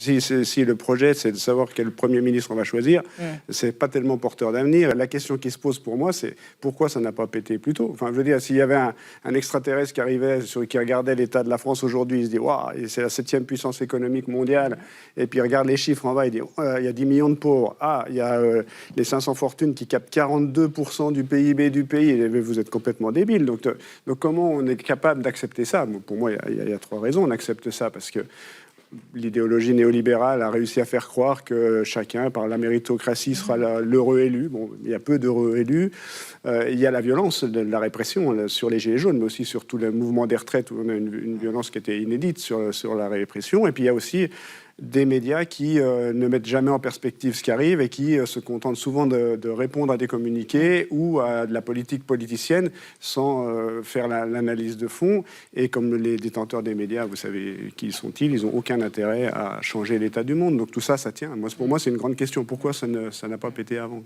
Si le projet, c'est de savoir quel Premier ministre on va choisir, c'est pas tellement porteur d'avenir. La question qui se pose pour moi, c'est pourquoi ça n'a pas pété plus tôt. Enfin, je veux dire, s'il y avait un extraterrestre qui arrivait, qui regardait l'état de la France aujourd'hui, il se dit, waouh, c'est la 7e puissance économique mondiale, et puis il regarde les chiffres en bas, il dit, il y a 10 millions de pauvres, il y a les 500 fortunes qui captent 42% du PIB du pays, et vous êtes complètement débile. Donc comment on est capable d'accepter ça? Pour moi, il y a 3 raisons. On accepte ça parce que l'idéologie néolibérale a réussi à faire croire que chacun, par la méritocratie, sera l'heureux élu. Bon, il y a peu d'heureux élus. Il y a la violence de la répression sur les Gilets jaunes, mais aussi sur tout le mouvement des retraites, où on a une violence qui était inédite sur la répression. Et puis il y a aussi des médias qui ne mettent jamais en perspective ce qui arrive et qui se contentent souvent de répondre à des communiqués ou à de la politique politicienne sans faire l'analyse de fond. Et comme les détenteurs des médias, vous savez qui sont-ils, ils n'ont aucun intérêt à changer l'état du monde. Donc tout ça, ça tient. Pour moi, c'est une grande question. Pourquoi ça n'a pas pété avant ?